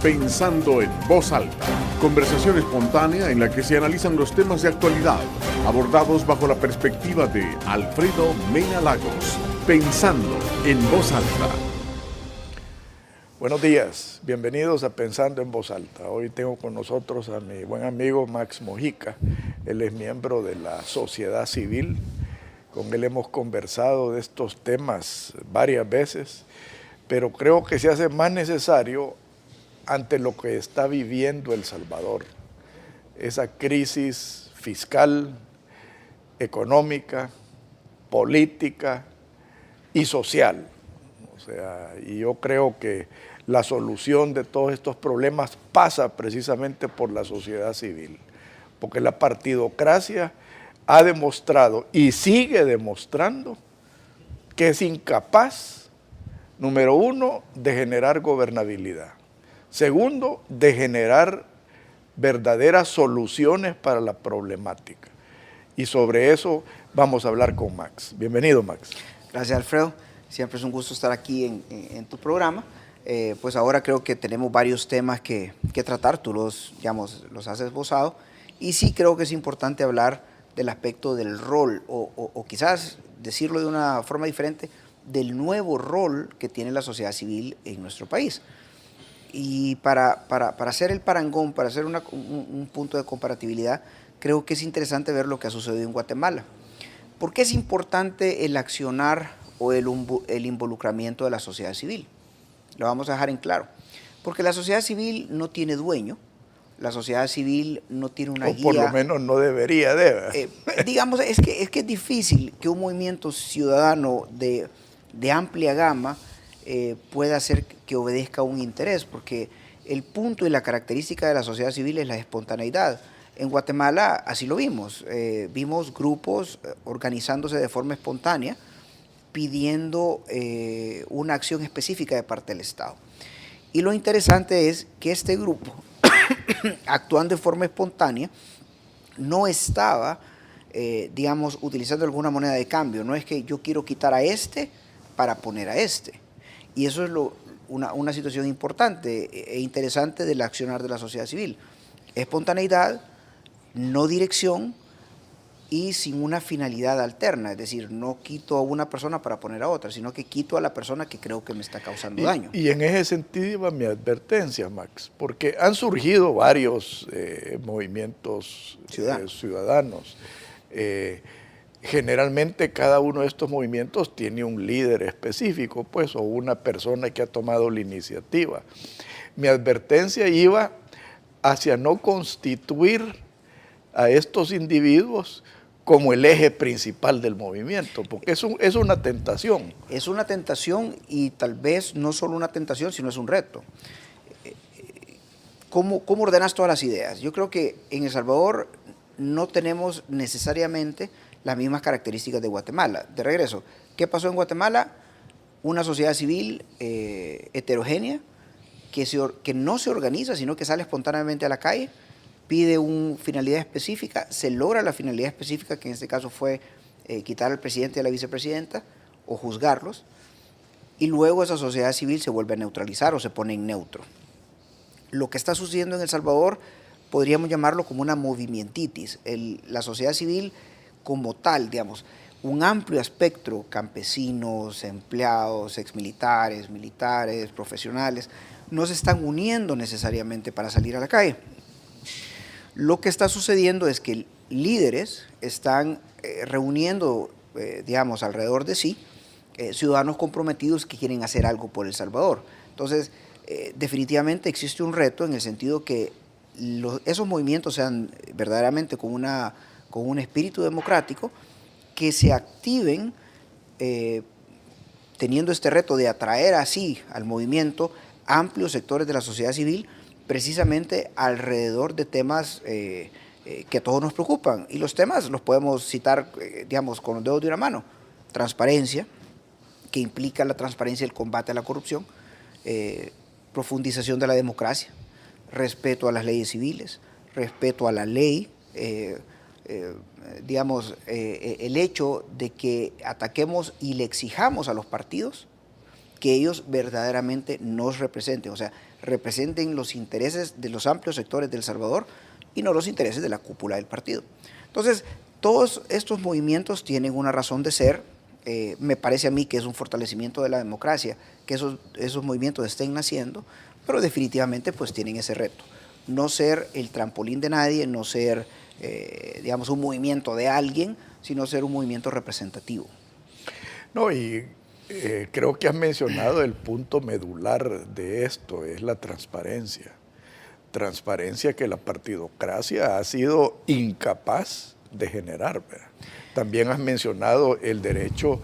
Pensando en Voz Alta, conversación espontánea en la que se analizan los temas de actualidad, abordados bajo la perspectiva de Alfredo Mena Lagos. Pensando en Voz Alta. Buenos días, bienvenidos a Pensando en Voz Alta. Hoy tengo con nosotros a mi buen amigo Max Mojica. Él es miembro de la sociedad civil. Con él hemos conversado de estos temas varias veces, pero creo que se hace más necesario ante lo que está viviendo El Salvador. Esa crisis fiscal, económica, política y social. O sea, y yo creo que la solución de todos estos problemas pasa precisamente por la sociedad civil, porque la partidocracia ha demostrado y sigue demostrando que es incapaz, número uno, de generar gobernabilidad. Segundo, de generar verdaderas soluciones para la problemática. Y sobre eso vamos a hablar con Max. Bienvenido, Max. Gracias, Alfredo. Siempre es un gusto estar aquí en tu programa. Pues ahora creo que tenemos varios temas que tratar. Tú los has esbozado. Y sí creo que es importante hablar del aspecto del rol, o quizás decirlo de una forma diferente, del nuevo rol que tiene la sociedad civil en nuestro país. Y para hacer el parangón, para hacer un punto de comparatibilidad, creo que es interesante ver lo que ha sucedido en Guatemala. ¿Por qué es importante el accionar o el involucramiento de la sociedad civil? Lo vamos a dejar en claro. Porque la sociedad civil no tiene dueño, la sociedad civil no tiene una guía. O por lo menos no debería de. Digamos, es que es difícil que un movimiento ciudadano de amplia gama pueda hacer que obedezca a un interés, porque el punto y la característica de la sociedad civil es la espontaneidad. En Guatemala así lo vimos. Vimos grupos organizándose de forma espontánea, pidiendo una acción específica de parte del Estado. Y lo interesante es que este grupo, actuando de forma espontánea, no estaba, utilizando alguna moneda de cambio. No es que yo quiero quitar a este para poner a este. Y eso es una situación importante e interesante del accionar de la sociedad civil. Espontaneidad, no dirección y sin una finalidad alterna. Es decir, no quito a una persona para poner a otra, sino que quito a la persona que creo que me está causando daño. Y en ese sentido iba mi advertencia, Max, porque han surgido varios movimientos ciudadanos. Generalmente cada uno de estos movimientos tiene un líder específico, pues, o una persona que ha tomado la iniciativa. Mi advertencia iba hacia no constituir a estos individuos como el eje principal del movimiento, porque es una tentación. Es una tentación y tal vez no solo una tentación, sino es un reto. ¿Cómo ordenas todas las ideas? Yo creo que en El Salvador no tenemos necesariamente las mismas características de Guatemala. De regreso, ¿qué pasó en Guatemala? Una sociedad civil heterogénea que no se organiza, sino que sale espontáneamente a la calle, pide una finalidad específica, se logra la finalidad específica, que en este caso fue quitar al presidente y a la vicepresidenta o juzgarlos, y luego esa sociedad civil se vuelve a neutralizar o se pone en neutro. Lo que está sucediendo en El Salvador podríamos llamarlo como una movimientitis. La sociedad civil como tal, un amplio espectro, campesinos, empleados, exmilitares, militares, profesionales, no se están uniendo necesariamente para salir a la calle. Lo que está sucediendo es que líderes están reuniendo, alrededor de sí, ciudadanos comprometidos que quieren hacer algo por El Salvador. Entonces, definitivamente existe un reto en el sentido que esos movimientos sean verdaderamente con un espíritu democrático, que se activen teniendo este reto de atraer así al movimiento amplios sectores de la sociedad civil, precisamente alrededor de temas que a todos nos preocupan. Y los temas los podemos citar, con los dedos de una mano. Transparencia, que implica la transparencia y el combate a la corrupción, profundización de la democracia, respeto a las leyes civiles, respeto a la ley, el hecho de que ataquemos y le exijamos a los partidos que ellos verdaderamente nos representen, o sea, representen los intereses de los amplios sectores de El Salvador y no los intereses de la cúpula del partido. Entonces, todos estos movimientos tienen una razón de ser. Me parece a mí que es un fortalecimiento de la democracia, que esos movimientos estén naciendo, pero definitivamente pues tienen ese reto. No ser el trampolín de nadie, no ser, digamos, un movimiento de alguien, sino ser un movimiento representativo. No, y creo que has mencionado el punto medular de esto, es la transparencia. Transparencia que la partidocracia ha sido incapaz de generar, ¿verdad? También has mencionado el derecho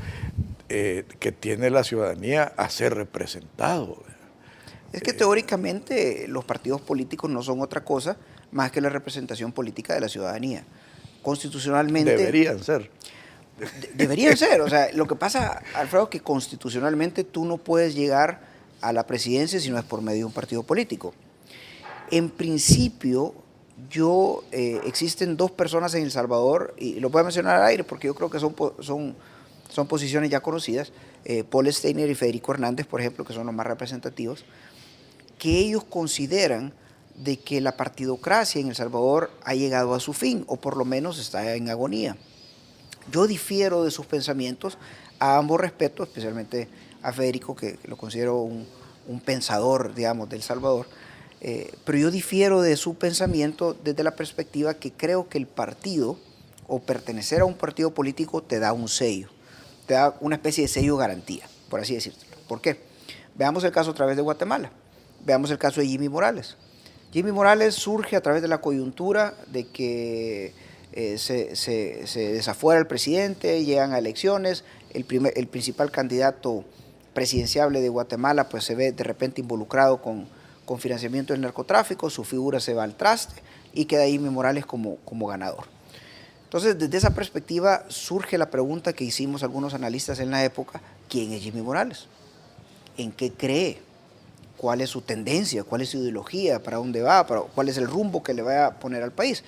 que tiene la ciudadanía a ser representado, ¿verdad? Es que teóricamente los partidos políticos no son otra cosa más que la representación política de la ciudadanía. Constitucionalmente... Deberían ser. Deberían ser. O sea, lo que pasa, Alfredo, que constitucionalmente tú no puedes llegar a la presidencia si no es por medio de un partido político. En principio, existen dos personas en El Salvador, y lo voy a mencionar al aire porque yo creo que son posiciones ya conocidas, Paul Steiner y Federico Hernández, por ejemplo, que son los más representativos, que ellos consideran de que la partidocracia en El Salvador ha llegado a su fin, o por lo menos está en agonía. Yo difiero de sus pensamientos, a ambos respeto, especialmente a Federico, que lo considero un pensador, digamos, de El Salvador, pero yo difiero de su pensamiento desde la perspectiva que creo que el partido, o pertenecer a un partido político, te da un sello, te da una especie de sello garantía, por así decirlo. ¿Por qué? Veamos el caso otra vez de Guatemala, veamos el caso de Jimmy Morales. Jimmy Morales surge a través de la coyuntura de que se desafuera el presidente, llegan a elecciones, el principal candidato presidenciable de Guatemala pues se ve de repente involucrado con financiamiento del narcotráfico, su figura se va al traste y queda Jimmy Morales como ganador. Entonces, desde esa perspectiva surge la pregunta que hicimos algunos analistas en la época: ¿quién es Jimmy Morales? ¿En qué cree? ¿Cuál es su tendencia? ¿Cuál es su ideología? ¿Para dónde va? ¿Cuál es el rumbo que le va a poner al país?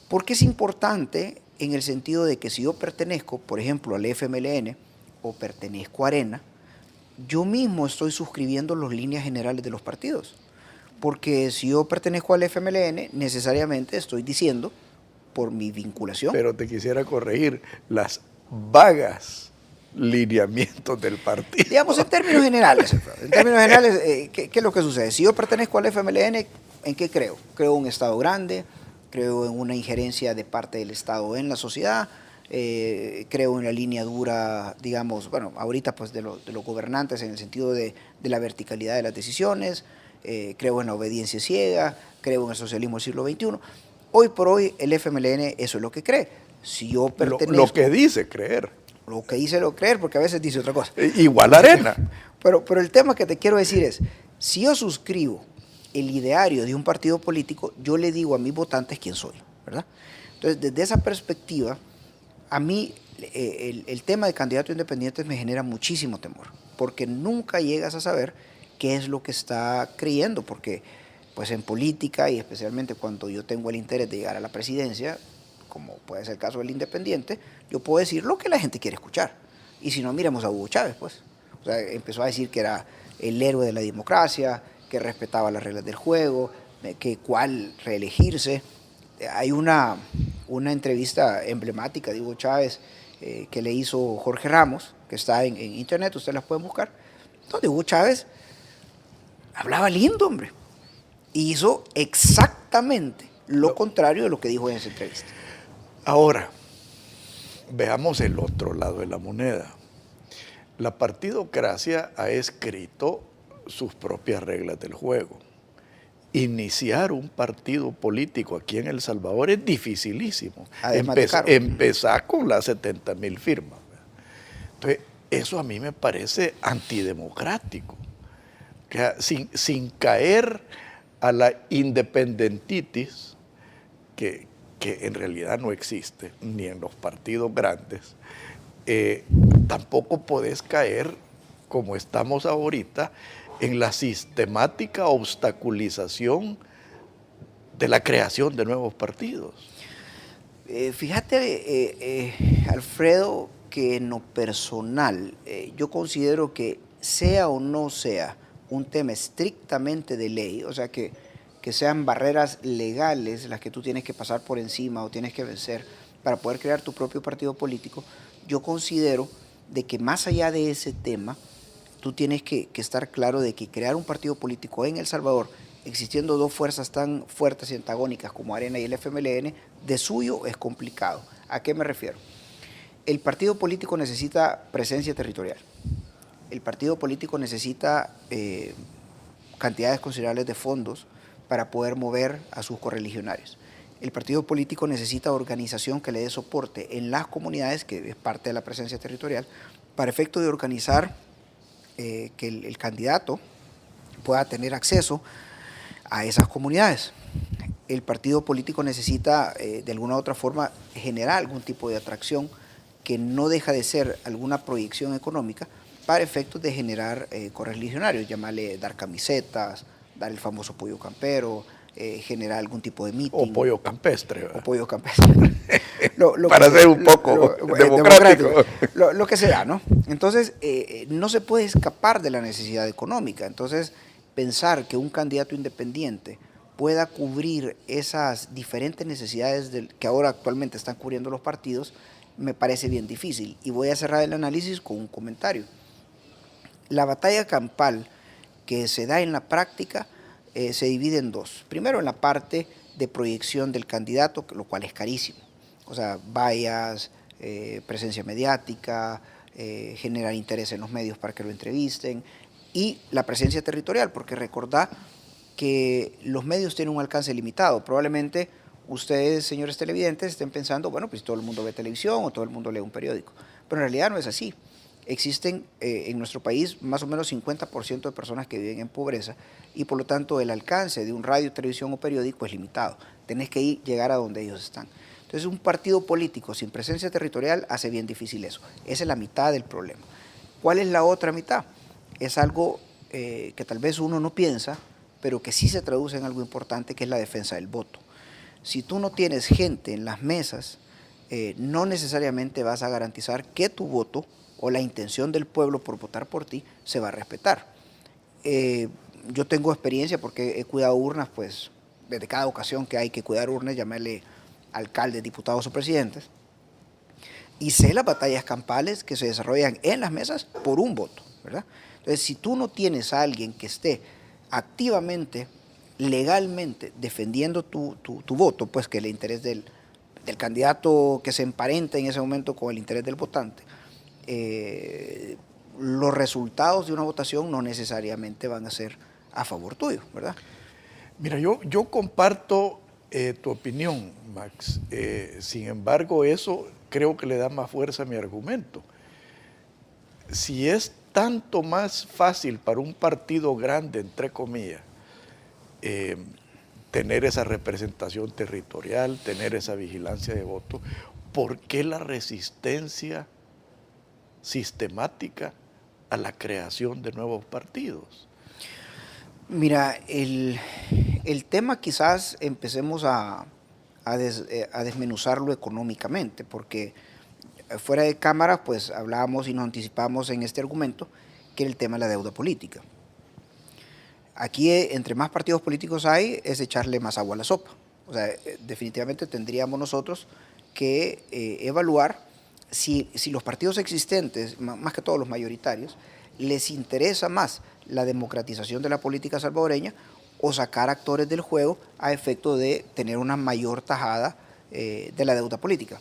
Porque es importante en el sentido de que si yo pertenezco, por ejemplo, al FMLN o pertenezco a Arena, yo mismo estoy suscribiendo las líneas generales de los partidos. Porque si yo pertenezco al FMLN, necesariamente estoy diciendo, por mi vinculación. Pero te quisiera corregir, las vagas lineamientos del partido. Digamos, en términos generales, ¿qué es lo que sucede? Si yo pertenezco al FMLN, ¿en qué creo? Creo en un Estado grande, creo en una injerencia de parte del Estado en la sociedad, creo en la línea dura, digamos, bueno, ahorita pues de los gobernantes en el sentido de la verticalidad de las decisiones, creo en la obediencia ciega, creo en el socialismo del siglo XXI. Hoy por hoy el FMLN eso es lo que cree. Si yo pertenezco... Lo que dice creer. Lo que dice lo creer, porque a veces dice otra cosa. Igual Arena. Pero el tema que te quiero decir es, si yo suscribo el ideario de un partido político, yo le digo a mis votantes quién soy, ¿verdad? Entonces, desde esa perspectiva, a mí el tema de candidatos independientes me genera muchísimo temor, porque nunca llegas a saber qué es lo que está creyendo, porque pues en política, y especialmente cuando yo tengo el interés de llegar a la presidencia, como puede ser el caso del independiente, yo puedo decir lo que la gente quiere escuchar. Y si no, miremos a Hugo Chávez, pues. O sea, empezó a decir que era el héroe de la democracia, que respetaba las reglas del juego, que cuál reelegirse. Hay una entrevista emblemática de Hugo Chávez que le hizo Jorge Ramos, que está en internet, ustedes las pueden buscar, donde Hugo Chávez hablaba lindo, hombre. Y hizo exactamente lo contrario de lo que dijo en esa entrevista. Ahora, veamos el otro lado de la moneda. La partidocracia ha escrito sus propias reglas del juego. Iniciar un partido político aquí en El Salvador es dificilísimo. Empezar con las 70,000 firmas. Entonces, eso a mí me parece antidemocrático. Que sin caer a la independentitis, que en realidad no existe, ni en los partidos grandes, tampoco podés caer, como estamos ahorita, en la sistemática obstaculización de la creación de nuevos partidos. Fíjate, Alfredo, que en lo personal, yo considero que sea o no sea un tema estrictamente de ley, o sea, que sean barreras legales las que tú tienes que pasar por encima o tienes que vencer para poder crear tu propio partido político, yo considero de que más allá de ese tema, tú tienes que estar claro de que crear un partido político en El Salvador, existiendo dos fuerzas tan fuertes y antagónicas como Arena y el FMLN, de suyo es complicado. ¿A qué me refiero? El partido político necesita presencia territorial. El partido político necesita cantidades considerables de fondos para poder mover a sus correligionarios. El partido político necesita organización que le dé soporte en las comunidades, que es parte de la presencia territorial, para efecto de organizar que el candidato pueda tener acceso a esas comunidades. El partido político necesita de alguna u otra forma generar algún tipo de atracción que no deja de ser alguna proyección económica para efectos de generar correligionarios, llamarle dar camisetas, dar el famoso pollo campero, generar algún tipo de meeting. O pollo campestre. O pollo campestre. Para ser un poco democrático. Lo que sea, ¿no? Entonces, no se puede escapar de la necesidad económica. Entonces, pensar que un candidato independiente pueda cubrir esas diferentes necesidades que ahora actualmente están cubriendo los partidos, me parece bien difícil. Y voy a cerrar el análisis con un comentario. La batalla campal que se da en la práctica se divide en dos. Primero, en la parte de proyección del candidato, lo cual es carísimo. O sea, vallas, presencia mediática, generar interés en los medios para que lo entrevisten, y la presencia territorial, porque recordá que los medios tienen un alcance limitado. Probablemente ustedes, señores televidentes, estén pensando, bueno, pues todo el mundo ve televisión o todo el mundo lee un periódico. Pero en realidad no es así. Existen en nuestro país más o menos 50% de personas que viven en pobreza y por lo tanto el alcance de un radio, televisión o periódico es limitado. Tenés que llegar a donde ellos están. Entonces un partido político sin presencia territorial hace bien difícil eso. Esa es la mitad del problema. ¿Cuál es la otra mitad? Es algo que tal vez uno no piensa, pero que sí se traduce en algo importante, que es la defensa del voto. Si tú no tienes gente en las mesas, no necesariamente vas a garantizar que tu voto o la intención del pueblo por votar por ti se va a respetar. Yo tengo experiencia porque he cuidado urnas, pues desde cada ocasión que hay que cuidar urnas, llamarle alcaldes, diputados o presidentes, y sé las batallas campales que se desarrollan en las mesas por un voto, ¿verdad? Entonces, si tú no tienes a alguien que esté activamente, legalmente defendiendo tu voto, pues que el interés del candidato que se emparenta en ese momento con el interés del votante, los resultados de una votación no necesariamente van a ser a favor tuyo, ¿verdad? Mira, yo comparto tu opinión, Max. Sin embargo, eso creo que le da más fuerza a mi argumento. Si es tanto más fácil para un partido grande, entre comillas, tener esa representación territorial, tener esa vigilancia de voto, ¿por qué la resistencia sistemática a la creación de nuevos partidos? Mira, el tema quizás empecemos a desmenuzarlo económicamente, porque fuera de cámara pues hablábamos y nos anticipamos en este argumento que era el tema de la deuda política. Aquí entre más partidos políticos hay es echarle más agua a la sopa. O sea, definitivamente tendríamos nosotros que evaluar si los partidos existentes, más que todos los mayoritarios, les interesa más la democratización de la política salvadoreña o sacar actores del juego a efecto de tener una mayor tajada de la deuda política.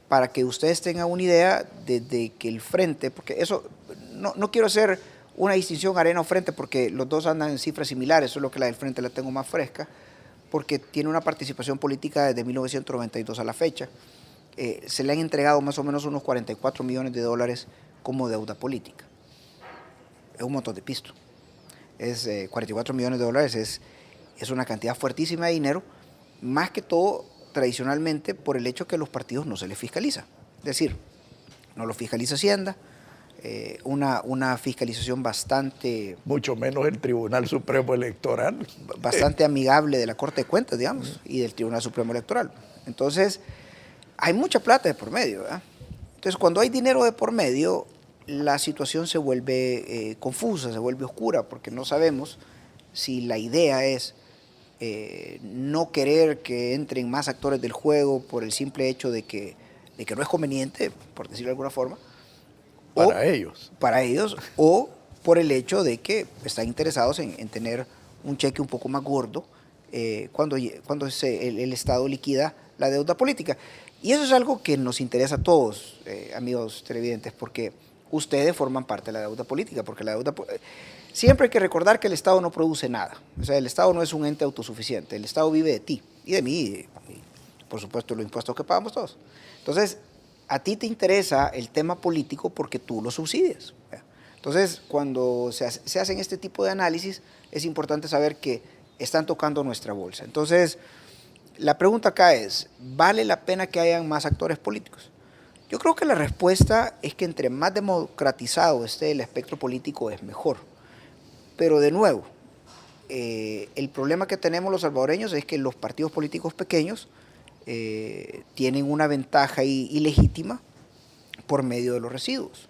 Para que ustedes tengan una idea de que el frente, porque eso, no quiero hacer una distinción Arena o Frente porque los dos andan en cifras similares, solo que la del Frente la tengo más fresca, porque tiene una participación política desde 1992 a la fecha. Se le han entregado más o menos unos 44 millones de dólares como deuda política. Es un montón de pisto. 44 millones de dólares es una cantidad fuertísima de dinero, más que todo tradicionalmente por el hecho que a los partidos no se les fiscaliza. Es decir, no lo fiscaliza Hacienda, una fiscalización bastante... Mucho menos el Tribunal Supremo Electoral. Bastante amigable de la Corte de Cuentas, digamos, y del Tribunal Supremo Electoral. Entonces, hay mucha plata de por medio, ¿verdad? Entonces, cuando hay dinero de por medio, la situación se vuelve confusa, se vuelve oscura, porque no sabemos si la idea es no querer que entren más actores del juego por el simple hecho de que no es conveniente, por decirlo de alguna forma. Para ellos. Para ellos, o por el hecho de que están interesados en tener un cheque un poco más gordo cuando el Estado liquida la deuda política. Y eso es algo que nos interesa a todos, amigos televidentes, porque ustedes forman parte de la deuda política, porque siempre hay que recordar que el Estado no produce nada. O sea, el Estado no es un ente autosuficiente, el Estado vive de ti y de mí, y por supuesto los impuestos que pagamos todos. Entonces, a ti te interesa el tema político porque tú lo subsidias. Entonces, cuando se hacen este tipo de análisis, es importante saber que están tocando nuestra bolsa. Entonces, la pregunta acá es, ¿vale la pena que hayan más actores políticos? Yo creo que la respuesta es que entre más democratizado esté el espectro político es mejor. Pero de nuevo, el problema que tenemos los salvadoreños es que los partidos políticos pequeños tienen una ventaja ilegítima por medio de los residuos.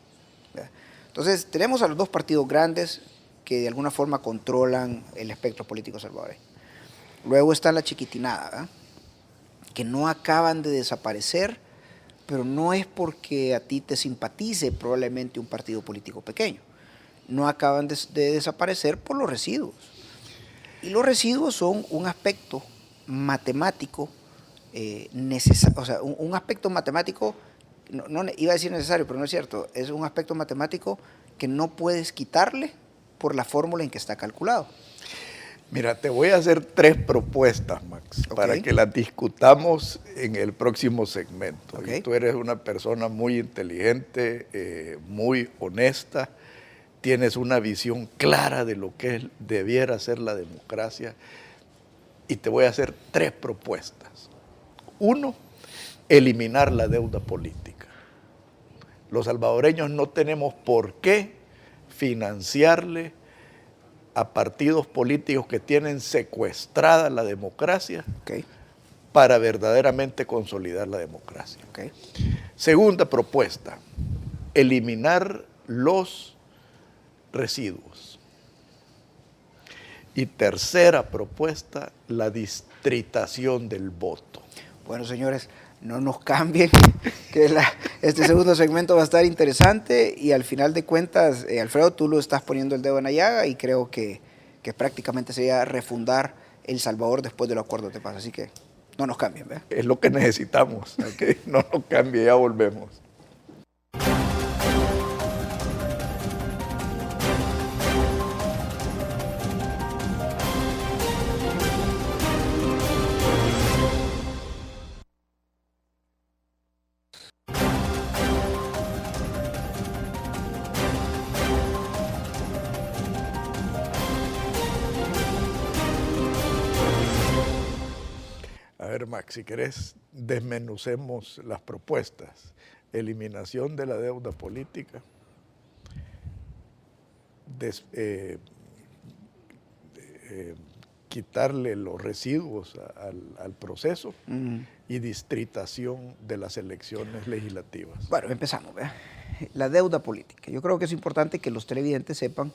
Entonces, tenemos a los dos partidos grandes que de alguna forma controlan el espectro político salvadoreño. Luego está la chiquitinada, ¿verdad?, que no acaban de desaparecer, pero no es porque a ti te simpatice probablemente un partido político pequeño. No acaban de desaparecer por los residuos. Y los residuos son un aspecto matemático necesario, o sea, un aspecto matemático, no iba a decir necesario, pero no es cierto, es un aspecto matemático que no puedes quitarle por la fórmula en que está calculado. Mira, te voy a hacer 3 propuestas, Max, para que las discutamos en el próximo segmento. Y tú eres una persona muy inteligente, muy honesta, tienes una visión clara de lo que debiera ser la democracia, y te voy a hacer 3 propuestas. 1, eliminar la deuda política. Los salvadoreños no tenemos por qué financiarle a partidos políticos que tienen secuestrada la democracia para verdaderamente consolidar la democracia. Segunda propuesta, eliminar los residuos. Y tercera propuesta, la distritación del voto. Bueno, señores, no nos cambien, que este segundo segmento va a estar interesante y al final de cuentas, Alfredo, tú lo estás poniendo el dedo en la llaga y creo que prácticamente sería refundar El Salvador después de los acuerdos de paz. Así que no nos cambien, ¿verdad? Es lo que necesitamos, ¿okay? No nos cambie, ya volvemos. A ver, Max, si querés, desmenucemos las propuestas. Eliminación de la deuda política, quitarle los residuos al proceso y distritación de las elecciones legislativas. Bueno, empezamos, ¿verdad? La deuda política. Yo creo que es importante que los televidentes sepan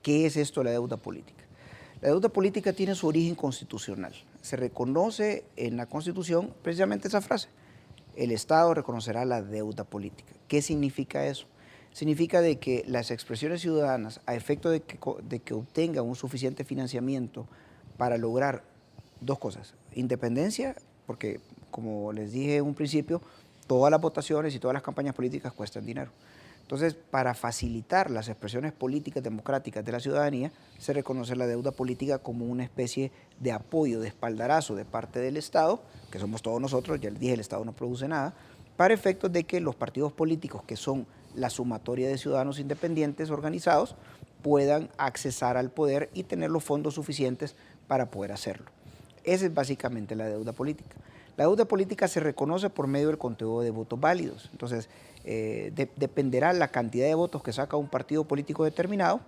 qué es esto de la deuda política. La deuda política tiene su origen constitucional. Se reconoce en la Constitución precisamente esa frase. El Estado reconocerá la deuda política. ¿Qué significa eso? Significa de que las expresiones ciudadanas, a efecto de que obtengan un suficiente financiamiento para lograr 2 cosas. Independencia, porque como les dije en un principio, todas las votaciones y todas las campañas políticas cuestan dinero. Entonces, para facilitar las expresiones políticas democráticas de la ciudadanía, se reconoce la deuda política como una especie de apoyo, de espaldarazo de parte del Estado, que somos todos nosotros, ya les dije, el Estado no produce nada, para efectos de que los partidos políticos, que son la sumatoria de ciudadanos independientes organizados, puedan accesar al poder y tener los fondos suficientes para poder hacerlo. Esa es básicamente la deuda política. La deuda política se reconoce por medio del conteo de votos válidos. Entonces, dependerá la cantidad de votos que saca un partido político determinado,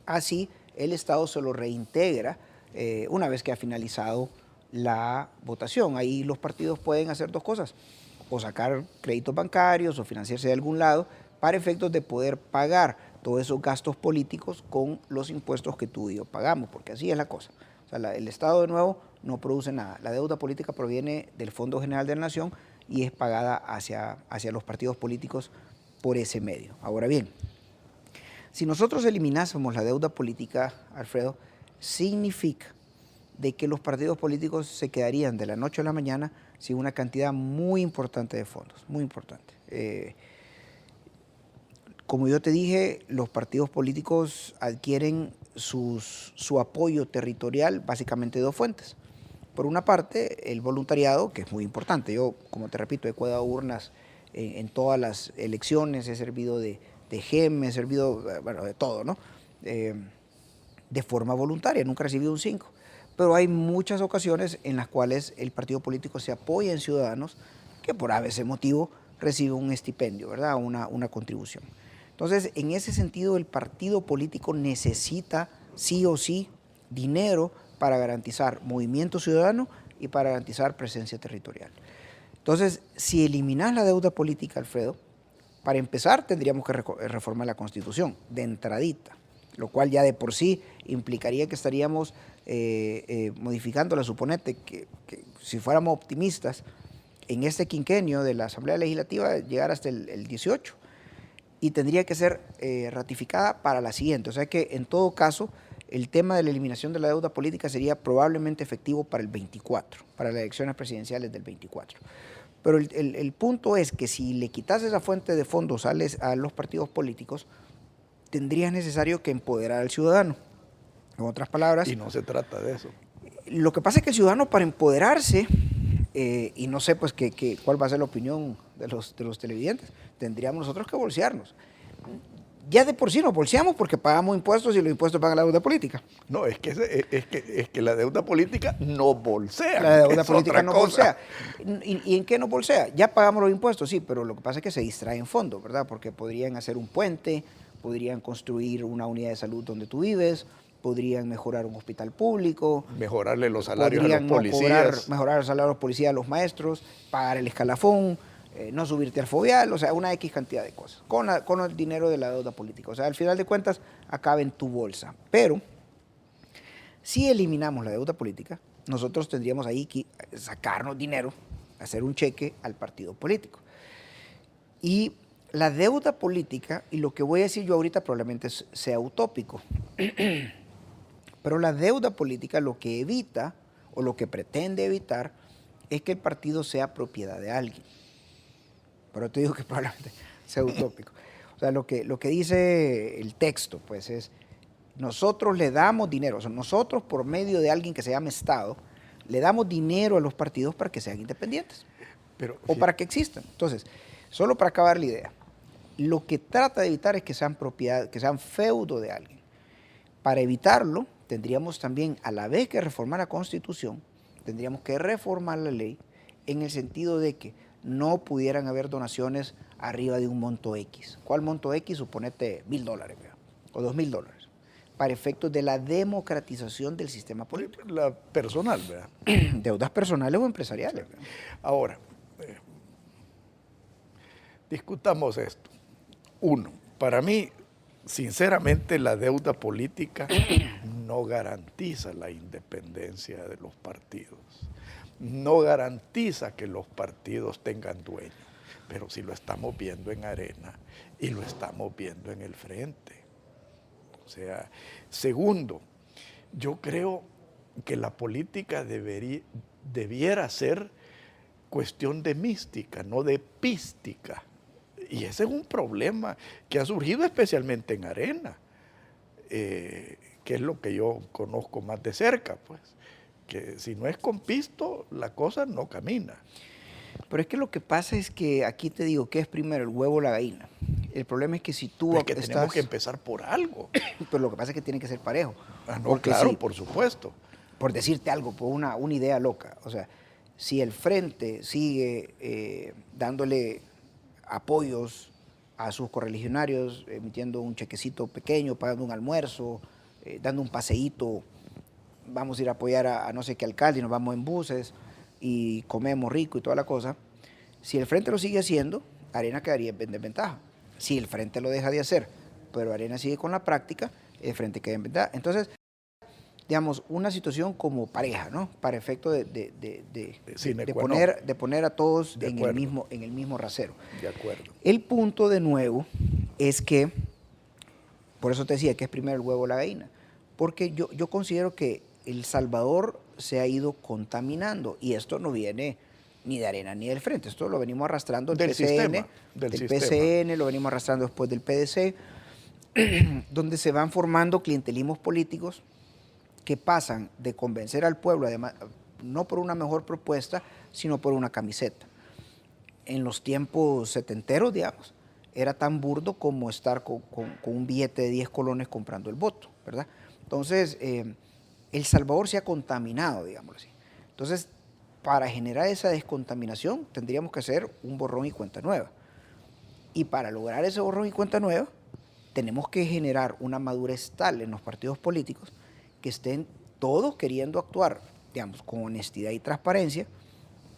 así el Estado se lo reintegra una vez que ha finalizado la votación. Ahí los partidos pueden hacer 2 cosas, o sacar créditos bancarios o financiarse de algún lado, para efectos de poder pagar todos esos gastos políticos con los impuestos que tú y yo pagamos, porque así es la cosa. O sea, el Estado, de nuevo, no produce nada. La deuda política proviene del Fondo General de la Nación y es pagada hacia los partidos políticos por ese medio. Ahora bien, si nosotros eliminásemos la deuda política, Alfredo, significa de que los partidos políticos se quedarían de la noche a la mañana sin una cantidad muy importante de fondos, muy importante. Como yo te dije, los partidos políticos adquieren su apoyo territorial básicamente de dos fuentes. Por una parte, el voluntariado, que es muy importante. Yo, como te repito, he cuidado urnas en todas las elecciones, he servido de GEM, he servido, bueno, de todo, ¿no? De forma voluntaria, nunca he recibido un 5. Pero hay muchas ocasiones en las cuales el partido político se apoya en ciudadanos que por a veces motivo reciben un estipendio, ¿verdad? Una contribución. Entonces, en ese sentido, el partido político necesita sí o sí dinero para garantizar movimiento ciudadano y para garantizar presencia territorial. Entonces, si eliminas la deuda política, Alfredo, para empezar tendríamos que reformar la Constitución, de entradita, lo cual ya de por sí implicaría que estaríamos modificándola. Suponete que si fuéramos optimistas, en este quinquenio de la Asamblea Legislativa llegar hasta el 18, y tendría que ser ratificada para la siguiente. O sea que, en todo caso, el tema de la eliminación de la deuda política sería probablemente efectivo para el 24, para las elecciones presidenciales del 24. Pero el punto es que si le quitas esa fuente de fondos a los partidos políticos, tendrías necesario que empoderar al ciudadano. En otras palabras... Y no se trata de eso. Lo que pasa es que el ciudadano, para empoderarse, y no sé pues cuál va a ser la opinión de los televidentes, tendríamos nosotros que bolsearnos. Ya de por sí nos bolseamos porque pagamos impuestos y los impuestos pagan la deuda política. No, es que la deuda política no bolsea. La deuda política no bolsea. ¿Y en qué nos bolsea? Ya pagamos los impuestos, sí, pero lo que pasa es que se distraen fondos, ¿verdad? Porque podrían hacer un puente, podrían construir una unidad de salud donde tú vives, podrían mejorar un hospital público. Mejorarle los salarios a los policías. Mejorar los salarios a los policías, a los maestros, pagar el escalafón, no subirte al fobial, o sea, una X cantidad de cosas, con el dinero de la deuda política. O sea, al final de cuentas, acaba en tu bolsa. Pero, si eliminamos la deuda política, nosotros tendríamos ahí que sacarnos dinero, hacer un cheque al partido político. Y la deuda política, y lo que voy a decir yo ahorita probablemente sea utópico, pero la deuda política lo que evita, o lo que pretende evitar, es que el partido sea propiedad de alguien. Pero te digo que probablemente sea utópico. O sea, lo que dice el texto, pues, es, nosotros le damos dinero, o sea, nosotros por medio de alguien que se llama Estado, le damos dinero a los partidos para que sean independientes, o para que existan. Entonces, solo para acabar la idea, lo que trata de evitar es que sean propiedad, que sean feudo de alguien. Para evitarlo, tendríamos también, a la vez que reformar la Constitución, tendríamos que reformar la ley en el sentido de que no pudieran haber donaciones arriba de un monto X. ¿Cuál monto X? Suponete $1,000 o $2,000, para efectos de la democratización del sistema político. La personal, ¿verdad? Deudas personales o empresariales. ¿Verdad? Ahora, discutamos esto. Uno, para mí, sinceramente, la deuda política no garantiza la independencia de los partidos. No garantiza que los partidos tengan dueño, pero sí lo estamos viendo en Arena y lo estamos viendo en el Frente. O sea, segundo, yo creo que la política debiera ser cuestión de mística, no de pística. Y ese es un problema que ha surgido especialmente en Arena, que es lo que yo conozco más de cerca, pues. Que si no es con pisto, la cosa no camina. Pero es que lo que pasa es que aquí te digo, ¿qué es primero, el huevo o la gallina? El problema es que si tú es que tenemos que empezar por algo. Pero lo que pasa es que tiene que ser parejo. Ah, no, claro, sí, por supuesto. Por decirte algo, por una idea loca. O sea, si el Frente sigue dándole apoyos a sus correligionarios, emitiendo un chequecito pequeño, pagando un almuerzo, dando un paseíto, vamos a ir a apoyar a no sé qué alcalde y nos vamos en buses y comemos rico y toda la cosa. Si el Frente lo sigue haciendo, Arena quedaría en desventaja. Si el frente lo deja de hacer, pero Arena sigue con la práctica, el frente queda en ventaja. Entonces, digamos, una situación como pareja, ¿no? Para efecto de poner a todos en el mismo rasero. De acuerdo. El punto, de nuevo, es que, por eso te decía que es primero el huevo o la gallina, porque yo considero que El Salvador se ha ido contaminando, y esto no viene ni de Arena ni del frente, esto lo venimos arrastrando del PCN, del PCN, lo venimos arrastrando después del PDC, donde se van formando clientelismos políticos que pasan de convencer al pueblo, además, no por una mejor propuesta, sino por una camiseta. En los tiempos setenteros, digamos, era tan burdo como estar con un billete de 10 colones comprando el voto, ¿verdad? Entonces, El Salvador se ha contaminado, digámoslo así. Entonces, para generar esa descontaminación, tendríamos que hacer un borrón y cuenta nueva. Y para lograr ese borrón y cuenta nueva, tenemos que generar una madurez tal en los partidos políticos que estén todos queriendo actuar, digamos, con honestidad y transparencia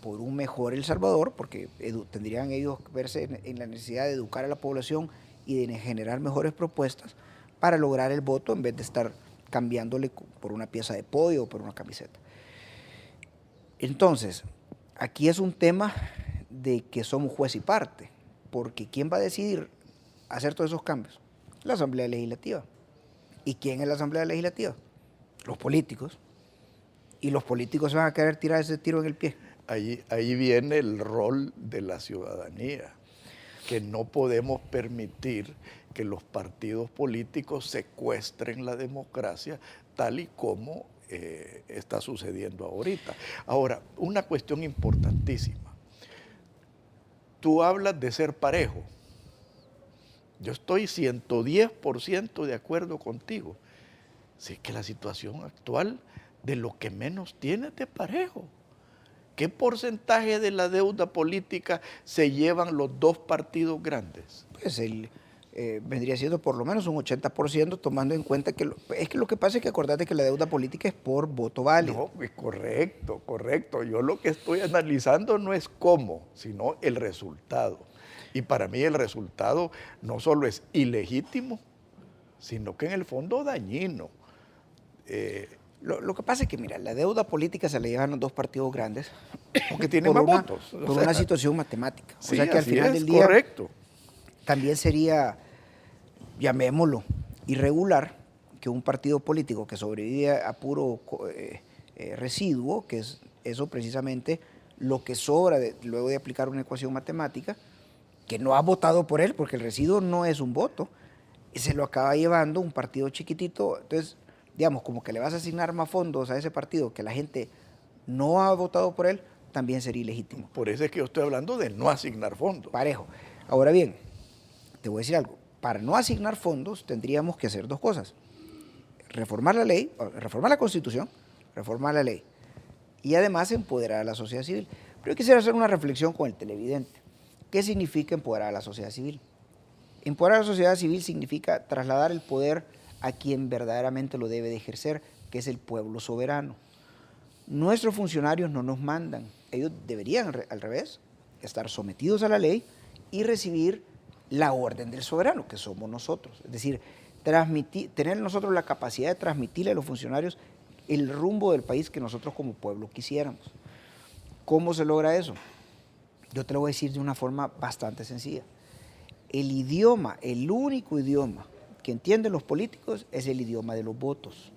por un mejor El Salvador, porque tendrían ellos que verse en la necesidad de educar a la población y de generar mejores propuestas para lograr el voto en vez de estar cambiándole por una pieza de pollo o por una camiseta. Entonces, aquí es un tema de que somos juez y parte, porque ¿quién va a decidir hacer todos esos cambios? La Asamblea Legislativa. ¿Y quién es la Asamblea Legislativa? Los políticos. Y los políticos se van a querer tirar ese tiro en el pie. Ahí viene el rol de la ciudadanía, que no podemos permitir que los partidos políticos secuestren la democracia tal y como está sucediendo ahorita. Ahora, una cuestión importantísima. Tú hablas de ser parejo. Yo estoy 110% de acuerdo contigo. Sí, que la situación actual de lo que menos tiene es de parejo. ¿Qué porcentaje de la deuda política se llevan los dos partidos grandes? Pues vendría siendo por lo menos un 80%, tomando en cuenta que lo que pasa es que acordate que la deuda política es por voto válido. No, correcto. Yo lo que estoy analizando no es cómo, sino el resultado. Y para mí el resultado no solo es ilegítimo, sino que en el fondo dañino. Lo que pasa es que, mira, la deuda política se la llevan los dos partidos grandes porque tienen más votos. Por una situación matemática. Sí, o sea que al final del día correcto. También sería, llamémoslo, irregular que un partido político que sobrevive a puro residuo, que es eso precisamente lo que sobra luego de aplicar una ecuación matemática, que no ha votado por él, porque el residuo no es un voto, y se lo acaba llevando un partido chiquitito. Entonces, digamos, como que le vas a asignar más fondos a ese partido que la gente no ha votado por él, también sería ilegítimo. Por eso es que yo estoy hablando de no asignar fondos. Parejo. Ahora bien, te voy a decir algo. Para no asignar fondos tendríamos que hacer dos cosas. Reformar la ley, reformar la Constitución, reformar la ley. Y además empoderar a la sociedad civil. Pero yo quisiera hacer una reflexión con el televidente. ¿Qué significa empoderar a la sociedad civil? Empoderar a la sociedad civil significa trasladar el poder a quien verdaderamente lo debe de ejercer, que es el pueblo soberano. Nuestros funcionarios no nos mandan. Ellos deberían, al revés, estar sometidos a la ley y recibir la orden del soberano, que somos nosotros. Es decir, tener nosotros la capacidad de transmitirle a los funcionarios el rumbo del país que nosotros como pueblo quisiéramos. ¿Cómo se logra eso? Yo te lo voy a decir de una forma bastante sencilla. El idioma, el único idioma que entienden los políticos es el idioma de los votos.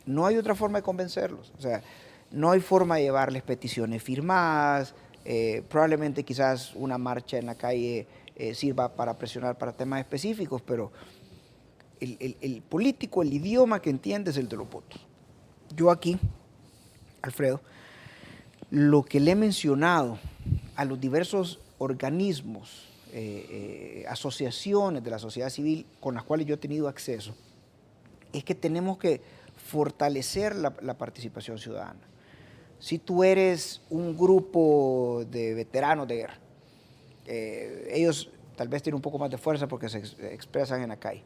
No hay otra forma de convencerlos. O sea, no hay forma de llevarles peticiones firmadas, probablemente quizás una marcha en la calle sirva para presionar para temas específicos, pero el político, el idioma que entiende es el de los votos. Yo aquí, Alfredo, lo que le he mencionado a los diversos organismos, asociaciones de la sociedad civil con las cuales yo he tenido acceso, es que tenemos que fortalecer la participación ciudadana. Si tú eres un grupo de veteranos de guerra, ellos tal vez tienen un poco más de fuerza porque se expresan en la calle,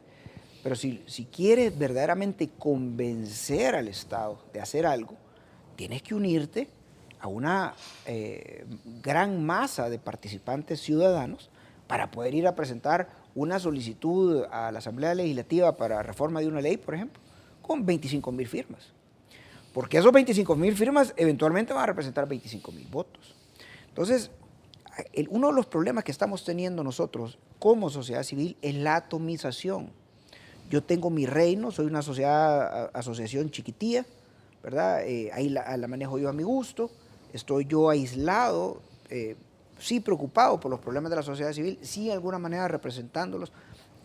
pero si quieres verdaderamente convencer al Estado de hacer algo, tienes que unirte a una gran masa de participantes ciudadanos para poder ir a presentar una solicitud a la Asamblea Legislativa para reforma de una ley, por ejemplo, con 25,000 firmas. Porque esos 25,000 firmas eventualmente van a representar 25,000 votos. Entonces, uno de los problemas que estamos teniendo nosotros como sociedad civil es la atomización. Yo tengo mi reino, soy una asociación chiquitilla, ¿verdad? Ahí la manejo yo a mi gusto, estoy yo aislado, sí preocupado por los problemas de la sociedad civil, sí de alguna manera representándolos,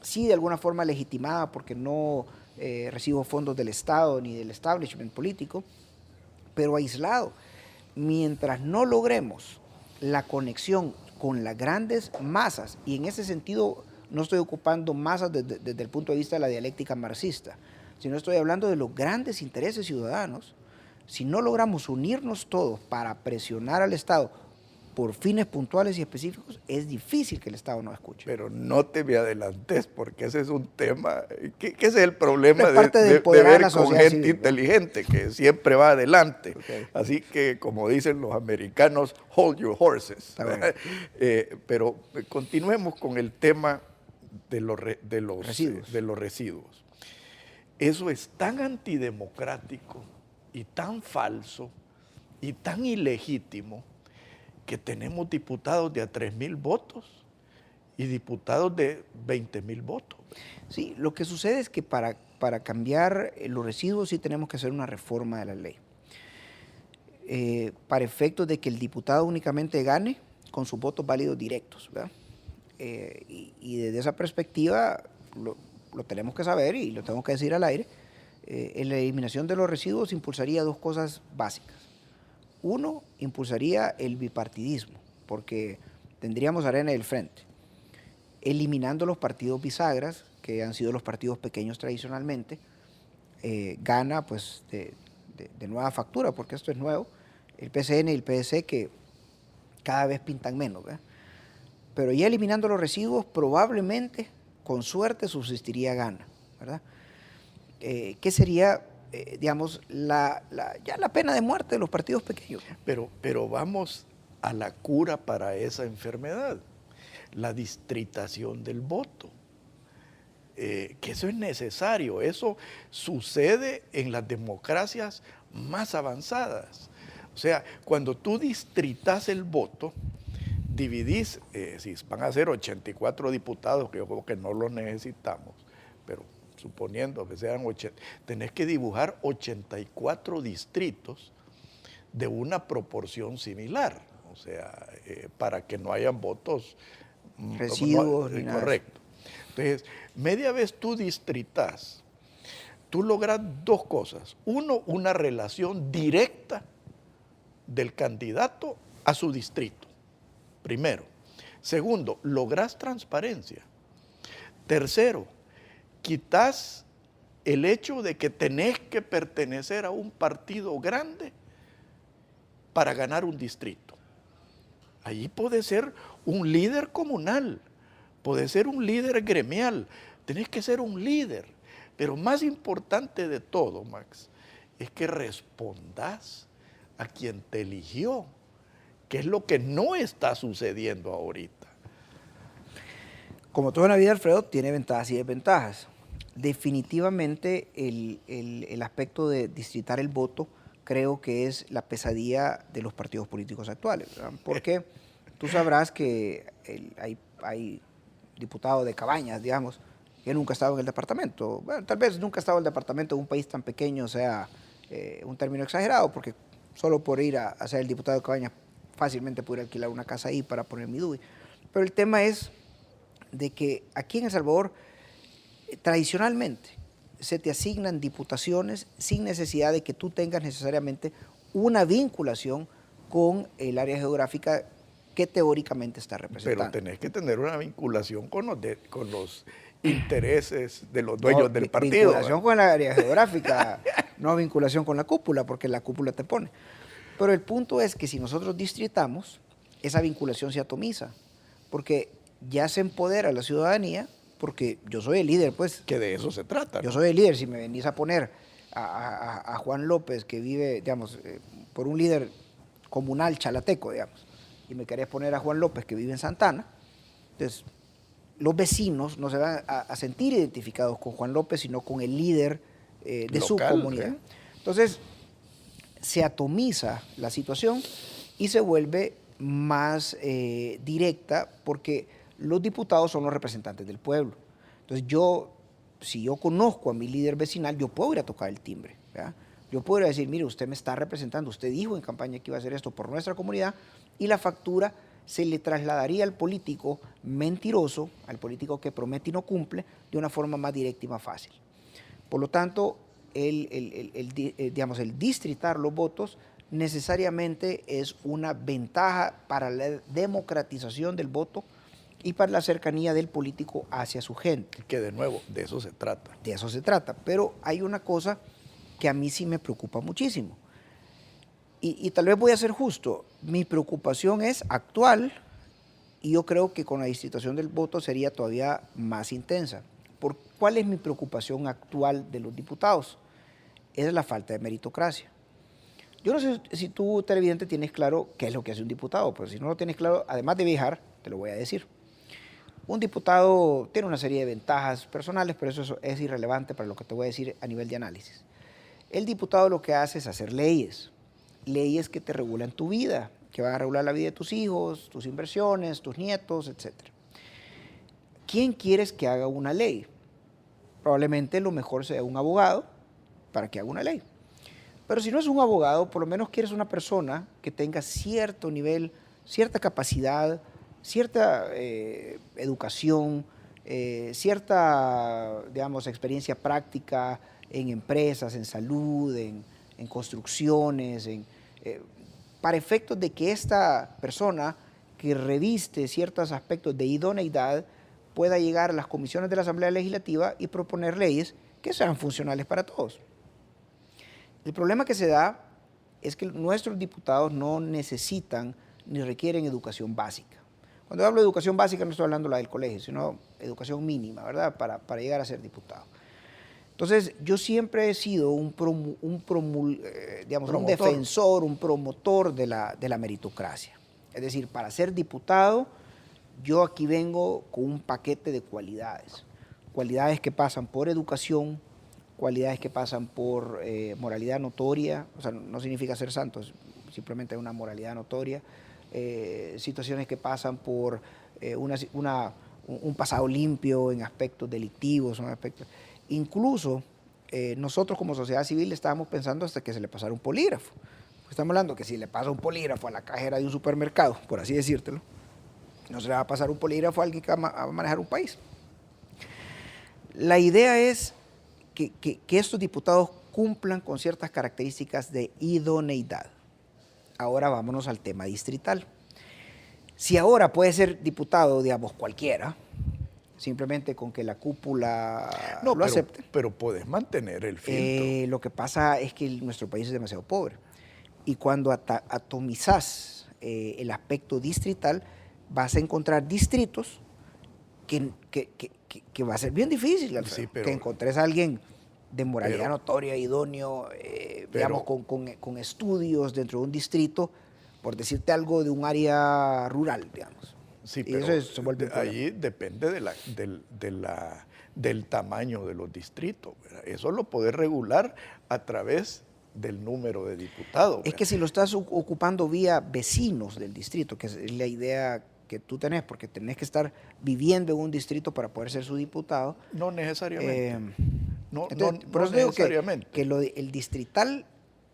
sí de alguna forma legitimada porque no recibo fondos del Estado ni del establishment político, pero aislado. Mientras no logremos la conexión con las grandes masas, y en ese sentido no estoy ocupando masas desde el punto de vista de la dialéctica marxista, sino estoy hablando de los grandes intereses ciudadanos. Si no logramos unirnos todos para presionar al Estado por fines puntuales y específicos, es difícil que el Estado nos escuche. Pero no te me adelantes, porque ese es un tema, que ese es el problema es parte de ver con gente civil, inteligente, que siempre va adelante. Okay. Así que, como dicen los americanos, hold your horses. Pero continuemos con el tema de los residuos. Eso es tan antidemocrático y tan falso y tan ilegítimo que tenemos diputados de a 3,000 votos y diputados de 20,000 votos. Sí, lo que sucede es que para cambiar los residuos sí tenemos que hacer una reforma de la ley. Para efectos de que el diputado únicamente gane con sus votos válidos directos, ¿verdad? Y desde esa perspectiva lo tenemos que saber y lo tengo que decir al aire. La eliminación de los residuos impulsaría dos cosas básicas. Uno, impulsaría el bipartidismo, porque tendríamos arena del frente, eliminando los partidos bisagras, que han sido los partidos pequeños tradicionalmente. Gana pues de nueva factura, porque esto es nuevo, el PCN y el PDC, que cada vez pintan menos, ¿verdad? Pero ya eliminando los residuos, probablemente, con suerte, subsistiría Gana, ¿verdad? ¿Qué sería, digamos, ya la pena de muerte de los partidos pequeños? Pero vamos a la cura para esa enfermedad, la distritación del voto. Que eso es necesario, eso sucede en las democracias más avanzadas. O sea, cuando tú distritas el voto, dividís, si van a ser 84 diputados, que yo creo que no los necesitamos, pero suponiendo que sean 80, tenés que dibujar 84 distritos de una proporción similar, o sea, para que no hayan votos residuos ni nada. Correcto. Entonces, media vez tú distritas, tú logras dos cosas. Uno, una relación directa del candidato a su distrito, primero. Segundo, logras transparencia. Tercero, quitas el hecho de que tenés que pertenecer a un partido grande para ganar un distrito. Allí puede ser un líder comunal, puede ser un líder gremial, tenés que ser un líder. Pero más importante de todo, Max, es que respondas a quien te eligió, que es lo que no está sucediendo ahorita. Como todo en la vida, Alfredo, tiene ventajas y desventajas. Definitivamente el aspecto de distritar el voto creo que es la pesadilla de los partidos políticos actuales, ¿verdad? Porque tú sabrás que hay diputados de Cabañas, digamos, que nunca ha estado en el departamento. Bueno, tal vez nunca ha estado en el departamento de un país tan pequeño sea un término exagerado, porque solo por ir a ser el diputado de Cabañas fácilmente pudiera alquilar una casa ahí para poner mi DUI. Pero el tema es de que aquí en El Salvador, tradicionalmente, se te asignan diputaciones sin necesidad de que tú tengas necesariamente una vinculación con el área geográfica que teóricamente está representando. Pero tenés que tener una vinculación con los intereses de los dueños del partido. Vinculación con el área geográfica, no vinculación con la cúpula, porque la cúpula te pone. Pero el punto es que si nosotros distritamos, esa vinculación se atomiza, porque ya se empodera a la ciudadanía, porque yo soy el líder, pues. Que de eso se trata, ¿no? Yo soy el líder. Si me venís a poner a Juan López, que vive, digamos, por un líder comunal chalateco, digamos, y me querés poner a Juan López, que vive en Santana, entonces los vecinos no se van a sentir identificados con Juan López, sino con el líder de su comunidad. Entonces, se atomiza la situación y se vuelve más directa porque los diputados son los representantes del pueblo. Entonces, si yo conozco a mi líder vecinal, yo puedo ir a tocar el timbre, ¿verdad? Yo puedo ir a decir, mire, usted me está representando, usted dijo en campaña que iba a hacer esto por nuestra comunidad, y la factura se le trasladaría al político mentiroso, al político que promete y no cumple, de una forma más directa y más fácil. Por lo tanto, digamos, el distritar los votos necesariamente es una ventaja para la democratización del voto y para la cercanía del político hacia su gente. Que de nuevo, de eso se trata. De eso se trata. Pero hay una cosa que a mí sí me preocupa muchísimo. Y tal vez voy a ser justo. Mi preocupación es actual y yo creo que con la distritación del voto sería todavía más intensa. ¿Cuál es mi preocupación actual de los diputados? Es la falta de meritocracia. Yo no sé si tú, televidente, tienes claro qué es lo que hace un diputado, pero si no lo tienes claro, además de viajar, te lo voy a decir. Un diputado tiene una serie de ventajas personales, pero eso es irrelevante para lo que te voy a decir a nivel de análisis. El diputado lo que hace es hacer leyes que te regulan tu vida, que van a regular la vida de tus hijos, tus inversiones, tus nietos, etc. ¿Quién quieres que haga una ley? Probablemente lo mejor sea un abogado para que haga una ley. Pero si no es un abogado, por lo menos quieres una persona que tenga cierto nivel, cierta capacidad, cierta educación, cierta, digamos, experiencia práctica en empresas, en salud, en construcciones, para efectos de que esta persona que reviste ciertos aspectos de idoneidad pueda llegar a las comisiones de la Asamblea Legislativa y proponer leyes que sean funcionales para todos. El problema que se da es que nuestros diputados no necesitan ni requieren educación básica. Cuando hablo de educación básica no estoy hablando de la del colegio, sino educación mínima, ¿verdad? Para llegar a ser diputado. Entonces, yo siempre he sido un defensor, un promotor de la meritocracia. Es decir, para ser diputado, yo aquí vengo con un paquete de cualidades. Cualidades que pasan por educación, cualidades que pasan por moralidad notoria, o sea, no significa ser santo, simplemente una moralidad notoria, situaciones que pasan por un pasado limpio en aspectos delictivos, incluso nosotros como sociedad civil estábamos pensando hasta que se le pasara un polígrafo. Estamos hablando que si le pasa un polígrafo a la cajera de un supermercado, por así decírtelo, no se le va a pasar un polígrafo a alguien que va a manejar un país. La idea es que estos diputados cumplan con ciertas características de idoneidad. Ahora vámonos al tema distrital. Si ahora puede ser diputado, digamos, cualquiera, simplemente con que la cúpula lo acepte. Pero puedes mantener el filtro. Lo que pasa es que nuestro país es demasiado pobre. Y cuando atomizás el aspecto distrital, vas a encontrar distritos que va a ser bien difícil, sí, que encontres a alguien de moralidad notoria, idóneo, digamos, con estudios dentro de un distrito, por decirte algo de un área rural, digamos. Sí, pero eso se vuelve allí depende del tamaño de los distritos, ¿verdad? Eso lo podés regular a través del número de diputados, ¿verdad? Es que si lo estás ocupando vía vecinos del distrito, que es la idea que tú tenés, porque tenés que estar viviendo en un distrito para poder ser su diputado. No necesariamente. No necesariamente. Que el distrital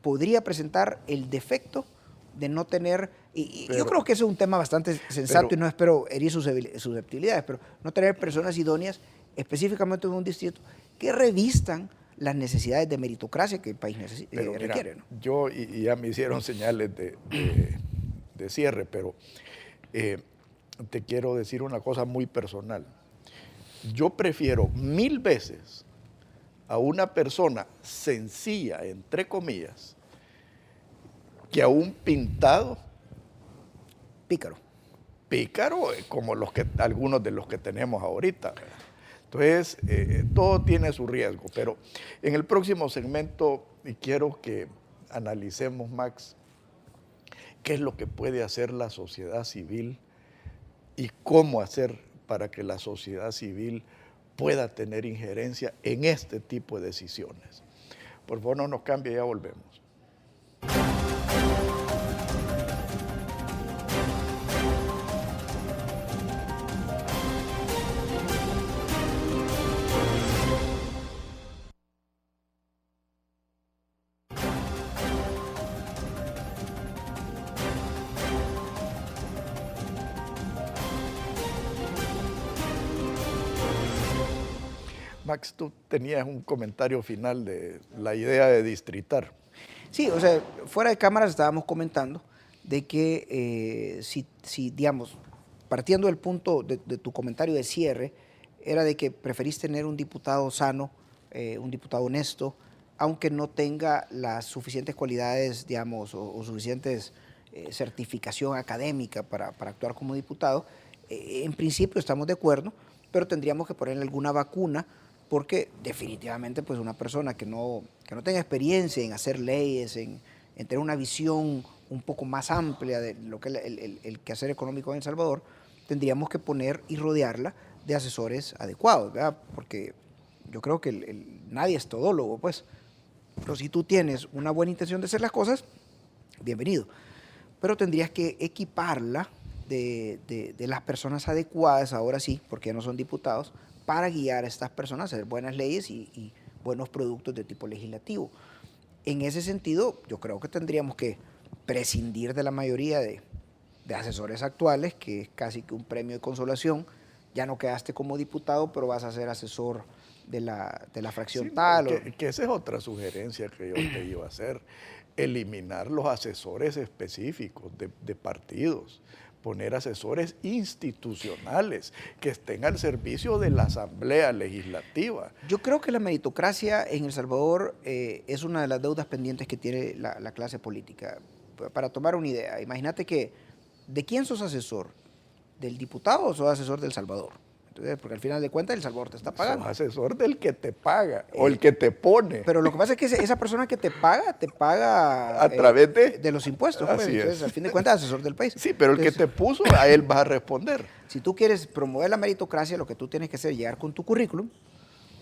podría presentar el defecto de no tener, yo creo que eso es un tema bastante sensato y no espero herir susceptibilidades, pero no tener personas idóneas específicamente en un distrito que revistan las necesidades de meritocracia que el país requiere, ¿no? Yo, y ya me hicieron señales de cierre, pero te quiero decir una cosa muy personal. Yo prefiero 1000 veces a una persona sencilla, entre comillas, que a un pintado pícaro como algunos de los que tenemos ahorita, ¿verdad? Entonces, todo tiene su riesgo, pero en el próximo segmento quiero que analicemos, Max, qué es lo que puede hacer la sociedad civil y cómo hacer para que la sociedad civil pueda tener injerencia en este tipo de decisiones. Por favor, no nos cambie, ya volvemos. Max, tú tenías un comentario final de la idea de distritar. Sí, o sea, fuera de cámaras estábamos comentando de que si, digamos, partiendo del punto de tu comentario de cierre, era de que preferís tener un diputado sano, un diputado honesto, aunque no tenga las suficientes cualidades, digamos, o suficientes certificación académica para actuar como diputado. En principio estamos de acuerdo, pero tendríamos que ponerle alguna vacuna, porque definitivamente pues una persona que no tenga experiencia en hacer leyes, en tener una visión un poco más amplia de lo que es el quehacer económico en El Salvador, tendríamos que poner y rodearla de asesores adecuados, ¿verdad? Porque yo creo que nadie es todólogo, pues. Pero si tú tienes una buena intención de hacer las cosas, bienvenido. Pero tendrías que equiparla de las personas adecuadas, ahora sí, porque ya no son diputados, para guiar a estas personas a hacer buenas leyes y buenos productos de tipo legislativo. En ese sentido, yo creo que tendríamos que prescindir de la mayoría de asesores actuales, que es casi que un premio de consolación. Ya no quedaste como diputado, pero vas a ser asesor de la fracción Sí, tal. Que esa es otra sugerencia que yo te iba a hacer. Eliminar los asesores específicos de partidos, poner asesores institucionales que estén al servicio de la Asamblea Legislativa. Yo creo que la meritocracia en El Salvador es una de las deudas pendientes que tiene la clase política. Para tomar una idea, imagínate que, ¿de quién sos asesor? ¿Del diputado o sos asesor del Salvador? Entonces, porque al final de cuentas El Salvador te está pagando. Sos asesor del que te paga o el que te pone. Pero lo que pasa es que esa persona que te paga a través de los impuestos. Pues. Entonces, al fin de cuentas, asesor del país. Sí, pero entonces, el que te puso, a él vas a responder. Si tú quieres promover la meritocracia, lo que tú tienes que hacer es llegar con tu currículum.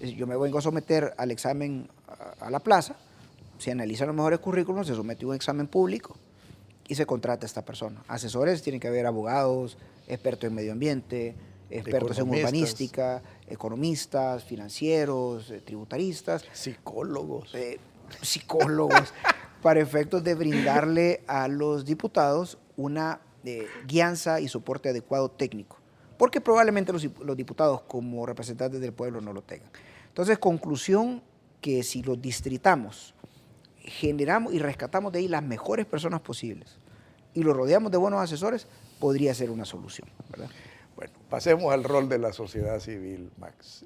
Yo me vengo a someter al examen a la plaza. Se analizan los mejores currículums, se somete a un examen público y se contrata a esta persona. Asesores tienen que haber abogados, expertos en medio ambiente, expertos en urbanística, economistas, financieros, tributaristas. Psicólogos. Psicólogos, para efectos de brindarle a los diputados una guianza y soporte adecuado técnico. Porque probablemente los diputados como representantes del pueblo no lo tengan. Entonces, conclusión, que si los distritamos, generamos y rescatamos de ahí las mejores personas posibles y los rodeamos de buenos asesores, podría ser una solución, ¿verdad? Bueno, pasemos al rol de la sociedad civil, Max.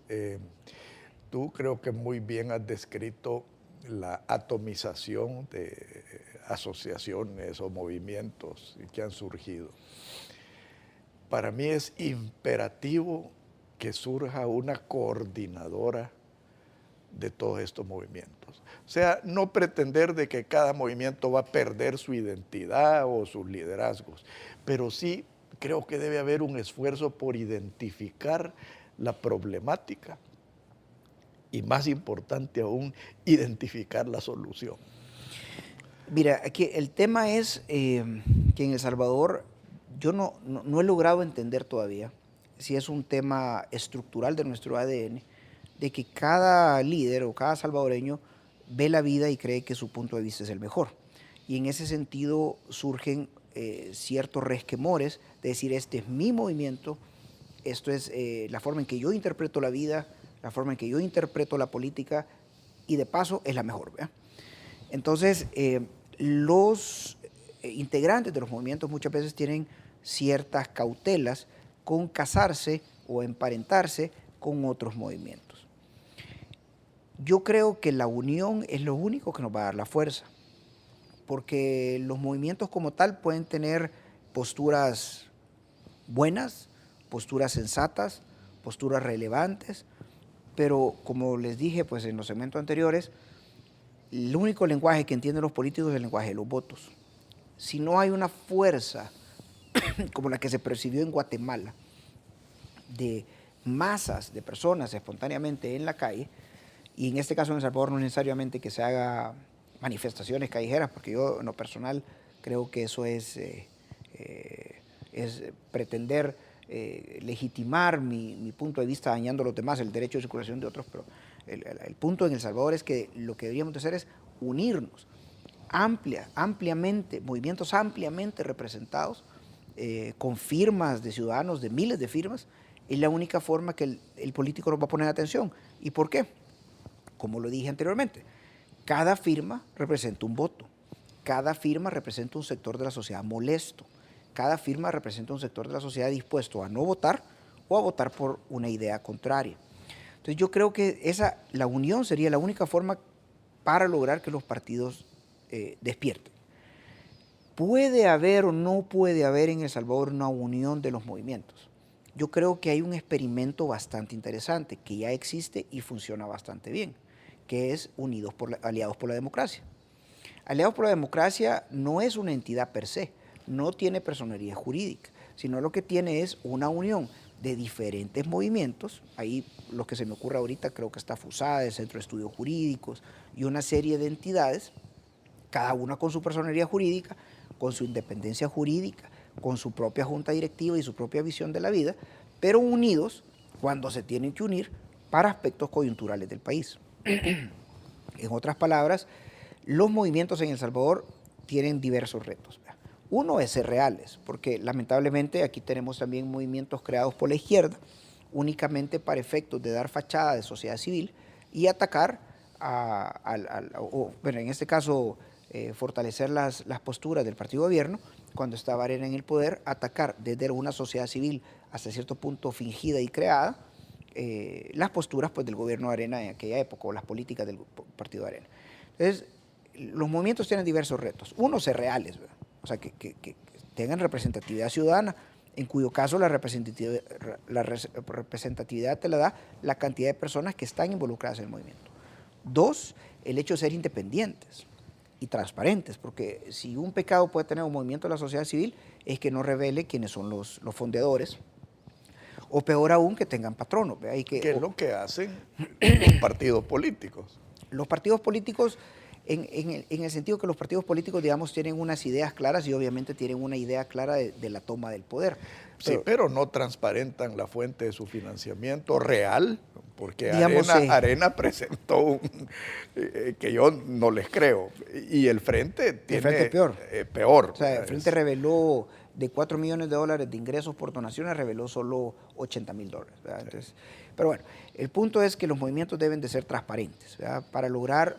Tú creo que muy bien has descrito la atomización de asociaciones o movimientos que han surgido. Para mí es imperativo que surja una coordinadora de todos estos movimientos. O sea, no pretender de que cada movimiento va a perder su identidad o sus liderazgos, pero sí creo que debe haber un esfuerzo por identificar la problemática y, más importante aún, identificar la solución. Mira, aquí el tema es que en El Salvador yo no he logrado entender todavía si es un tema estructural de nuestro ADN, de que cada líder o cada salvadoreño ve la vida y cree que su punto de vista es el mejor. Y en ese sentido surgen ciertos resquemores de decir, este es mi movimiento, esto es la forma en que yo interpreto la vida, la forma en que yo interpreto la política, y de paso es la mejor, ¿verdad? Entonces, los integrantes de los movimientos muchas veces tienen ciertas cautelas con casarse o emparentarse con otros movimientos. Yo creo que la unión es lo único que nos va a dar la fuerza, porque los movimientos como tal pueden tener posturas buenas, posturas sensatas, posturas relevantes, pero como les dije pues, en los segmentos anteriores, el único lenguaje que entienden los políticos es el lenguaje de los votos. Si no hay una fuerza como la que se percibió en Guatemala, de masas de personas espontáneamente en la calle, y en este caso en El Salvador no es necesariamente que se haga manifestaciones callejeras, porque yo en lo personal creo que eso es pretender legitimar mi punto de vista dañando a los demás, el derecho de circulación de otros, pero el punto en El Salvador es que lo que deberíamos de hacer es unirnos ampliamente, movimientos ampliamente representados, con firmas de ciudadanos, de miles de firmas. Es la única forma que el político nos va a poner atención. ¿Y por qué? Como lo dije anteriormente, cada firma representa un voto, cada firma representa un sector de la sociedad molesto, cada firma representa un sector de la sociedad dispuesto a no votar o a votar por una idea contraria. Entonces yo creo que la unión sería la única forma para lograr que los partidos despierten. ¿Puede haber o no puede haber en El Salvador una unión de los movimientos? Yo creo que hay un experimento bastante interesante que ya existe y funciona bastante bien, que es Aliados por la Democracia. Aliados por la Democracia no es una entidad per se, no tiene personería jurídica, sino lo que tiene es una unión de diferentes movimientos. Ahí lo que se me ocurre ahorita creo que está FUSADE, el Centro de Estudios Jurídicos y una serie de entidades, cada una con su personería jurídica, con su independencia jurídica, con su propia junta directiva y su propia visión de la vida, pero unidos cuando se tienen que unir para aspectos coyunturales del país. En otras palabras, los movimientos en El Salvador tienen diversos retos. Uno es ser reales, porque lamentablemente aquí tenemos también movimientos creados por la izquierda, únicamente para efectos de dar fachada de sociedad civil y atacar, bueno, en este caso, fortalecer las posturas del partido gobierno, cuando estaba Arena en el poder, atacar desde una sociedad civil hasta cierto punto fingida y creada, las posturas pues, del gobierno de Arena en aquella época, o las políticas del partido de Arena. Entonces, los movimientos tienen diversos retos. Uno, ser reales, ¿verdad? O sea, que tengan representatividad ciudadana, en cuyo caso la representatividad te la da la cantidad de personas que están involucradas en el movimiento. Dos, el hecho de ser independientes y transparentes, porque si un pecado puede tener un movimiento de la sociedad civil es que no revele quiénes son los fondeadores, o peor aún, que tengan patronos. ¿Qué es lo que hacen los partidos políticos? Los partidos políticos, en el sentido que los partidos políticos, digamos, tienen unas ideas claras y obviamente tienen una idea clara de la toma del poder. Pero no transparentan la fuente de su financiamiento real, porque digamos, Arena presentó que yo no les creo. Y el Frente tiene peor. O sea, el Frente reveló de $4 millones de ingresos por donaciones, reveló solo $80,000. Entonces, pero bueno, el punto es que los movimientos deben de ser transparentes, ¿verdad? Para lograr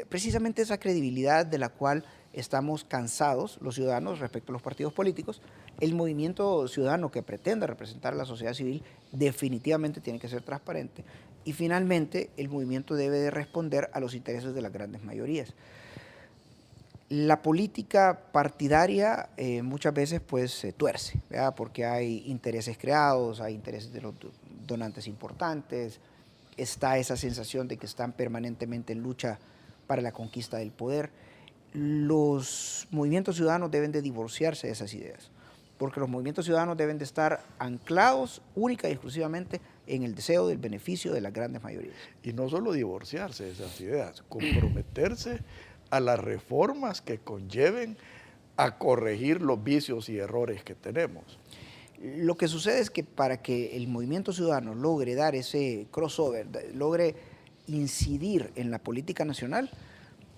precisamente esa credibilidad de la cual estamos cansados los ciudadanos respecto a los partidos políticos. El movimiento ciudadano que pretenda representar a la sociedad civil definitivamente tiene que ser transparente. Y finalmente, el movimiento debe de responder a los intereses de las grandes mayorías. La política partidaria muchas veces pues se tuerce, ¿verdad? Porque hay intereses creados, hay intereses de los donantes importantes, está esa sensación de que están permanentemente en lucha para la conquista del poder. Los movimientos ciudadanos deben de divorciarse de esas ideas, porque los movimientos ciudadanos deben de estar anclados única y exclusivamente en el deseo del beneficio de las grandes mayorías. Y no solo divorciarse de esas ideas, comprometerse a las reformas que conlleven a corregir los vicios y errores que tenemos. Lo que sucede es que para que el movimiento ciudadano logre dar ese crossover, logre incidir en la política nacional,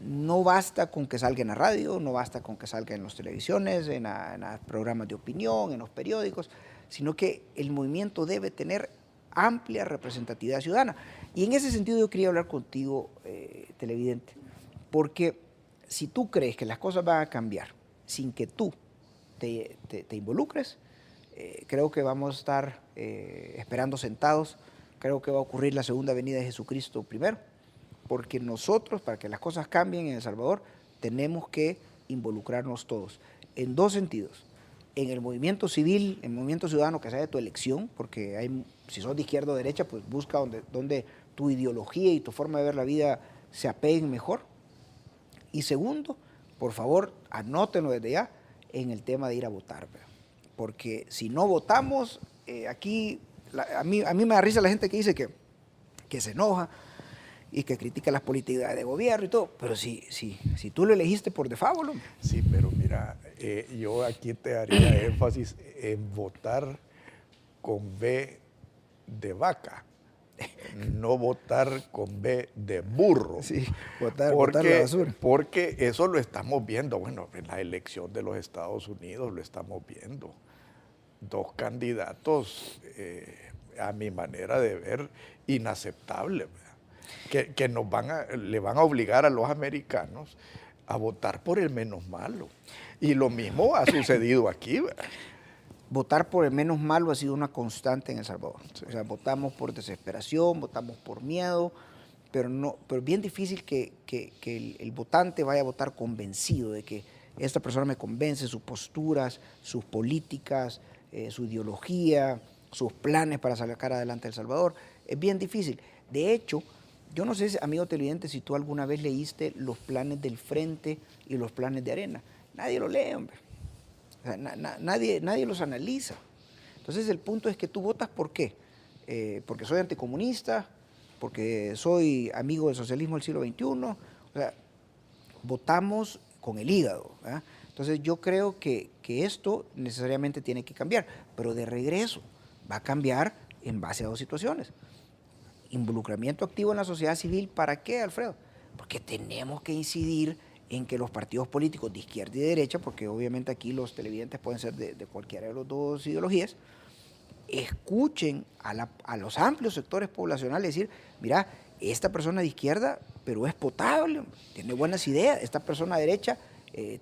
no basta con que salga en la radio, no basta con que salga en las televisiones, en los programas de opinión, en los periódicos, sino que el movimiento debe tener amplia representatividad ciudadana. Y en ese sentido yo quería hablar contigo, televidente, porque si tú crees que las cosas van a cambiar sin que tú te involucres, creo que vamos a estar esperando sentados. Creo que va a ocurrir la segunda venida de Jesucristo primero, porque nosotros, para que las cosas cambien en El Salvador, tenemos que involucrarnos todos, en dos sentidos. En el movimiento civil, en el movimiento ciudadano que sea de tu elección, porque si sos de izquierda o derecha, pues busca donde tu ideología y tu forma de ver la vida se apeguen mejor. Y segundo, por favor, anótenlo desde ya en el tema de ir a votar, porque si no votamos, aquí a mí me da risa la gente que dice que se enoja y que critica las políticas de gobierno y todo, pero si tú lo elegiste por default, hombre. Sí, pero mira, yo aquí te haría énfasis en votar con B de vaca, no votar con B de burro. Sí, votar la basura. Porque eso lo estamos viendo, bueno, en la elección de los Estados Unidos lo estamos viendo. Dos candidatos, a mi manera de ver, inaceptables, que le van a obligar a los americanos a votar por el menos malo. Y lo mismo ha sucedido aquí, ¿verdad? Votar por el menos malo ha sido una constante en El Salvador. Sí. O sea, votamos por desesperación, votamos por miedo, pero es bien difícil que el votante vaya a votar convencido de que esta persona me convence, sus posturas, sus políticas, su ideología, sus planes para sacar adelante El Salvador. Es bien difícil. De hecho, yo no sé, amigo televidente, si tú alguna vez leíste los planes del Frente y los planes de Arena. Nadie lo lee, hombre. O sea, nadie los analiza. Entonces el punto es que tú votas ¿por qué? Porque soy anticomunista, porque soy amigo del socialismo del siglo XXI. O sea, votamos con el hígado, ¿verdad? Entonces yo creo que esto necesariamente tiene que cambiar, pero de regreso va a cambiar en base a dos situaciones. Involucramiento activo en la sociedad civil, ¿para qué, Alfredo? Porque tenemos que incidir en que los partidos políticos de izquierda y de derecha, porque obviamente aquí los televidentes pueden ser de cualquiera de las dos ideologías, escuchen a los amplios sectores poblacionales decir, mira, esta persona de izquierda, pero es potable, tiene buenas ideas, esta persona de derecha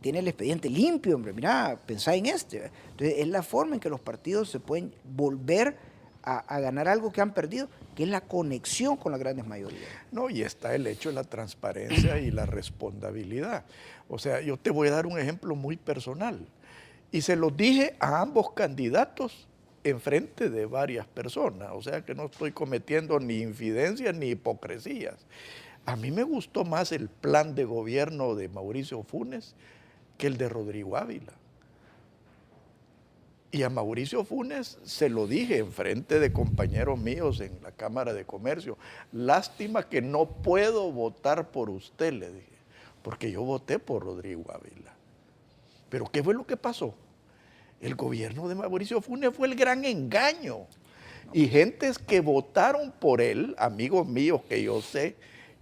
tiene el expediente limpio, hombre, mira, pensá en este. Entonces es la forma en que los partidos se pueden volver a ganar algo que han perdido, que es la conexión con las grandes mayorías. No, y está el hecho de la transparencia y la responsabilidad. O sea, yo te voy a dar un ejemplo muy personal. Y se los dije a ambos candidatos en frente de varias personas. O sea que no estoy cometiendo ni infidencias ni hipocresías. A mí me gustó más el plan de gobierno de Mauricio Funes que el de Rodrigo Ávila. Y a Mauricio Funes se lo dije en frente de compañeros míos en la Cámara de Comercio. Lástima que no puedo votar por usted, le dije, porque yo voté por Rodrigo Ávila. Pero ¿qué fue lo que pasó? El gobierno de Mauricio Funes fue el gran engaño. Y gentes que votaron por él, amigos míos que yo sé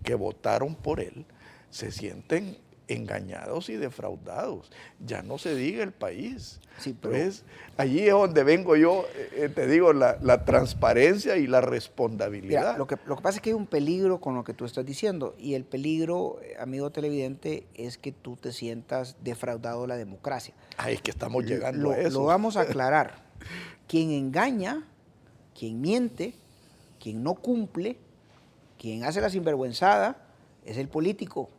que votaron por él, se sienten engañados y defraudados. Ya no se diga el país. Sí, pero pues, allí es donde vengo yo, te digo, la transparencia y la responsabilidad. Mira, lo que pasa es que hay un peligro con lo que tú estás diciendo, y el peligro, amigo televidente, es que tú te sientas defraudado de la democracia. Ay, es que estamos llegando a eso. Lo vamos a aclarar. Quien engaña, quien miente, quien no cumple, quien hace la sinvergüenzada, es el político.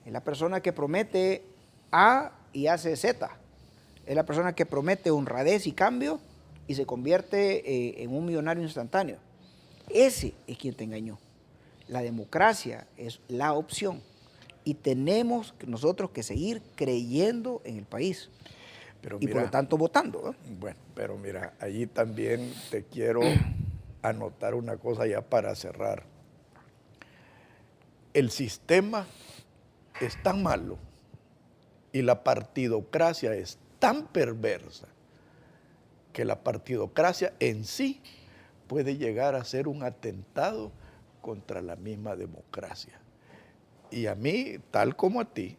Es la persona que promete A y hace Z. Es la persona que promete honradez y cambio y se convierte en un millonario instantáneo. Ese es quien te engañó. La democracia es la opción y tenemos nosotros que seguir creyendo en el país. Pero y mira, por lo tanto votando. Bueno, pero mira, allí también te quiero anotar una cosa ya para cerrar. El sistema es tan malo y la partidocracia es tan perversa que la partidocracia en sí puede llegar a ser un atentado contra la misma democracia. Y a mí, tal como a ti,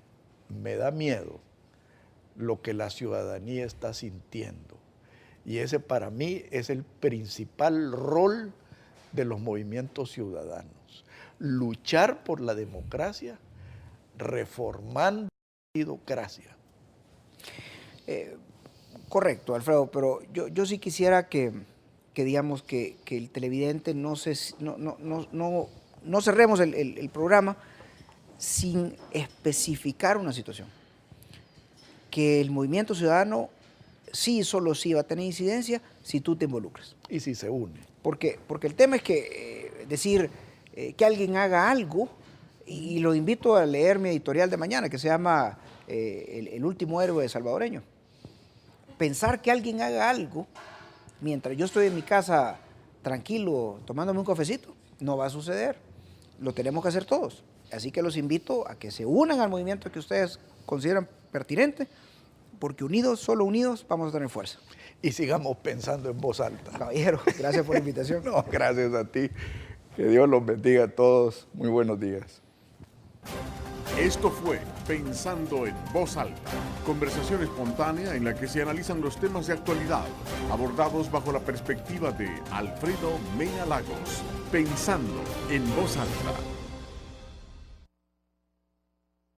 me da miedo lo que la ciudadanía está sintiendo. Y ese para mí es el principal rol de los movimientos ciudadanos. Luchar por la democracia, reformando la partidocracia. Correcto, Alfredo, pero yo sí quisiera que digamos que el televidente no cerremos el programa sin especificar una situación. Que el movimiento ciudadano sí, solo sí va a tener incidencia si tú te involucras. Y si se une. Porque el tema es que decir que alguien haga algo, y lo invito a leer mi editorial de mañana que se llama El último héroe salvadoreño. Pensar que alguien haga algo mientras yo estoy en mi casa tranquilo, tomándome un cafecito. No va a suceder. Lo tenemos que hacer todos. Así que los invito a que se unan al movimiento que ustedes consideran pertinente, porque unidos, solo unidos, vamos a tener fuerza. Y sigamos pensando en voz alta. Caballero, gracias por la invitación. No, gracias a ti. Que Dios los bendiga a todos. Muy buenos días. Esto fue Pensando en Voz Alta, conversación espontánea en la que se analizan los temas de actualidad, abordados bajo la perspectiva de Alfredo Mena Lagos. Pensando en Voz Alta.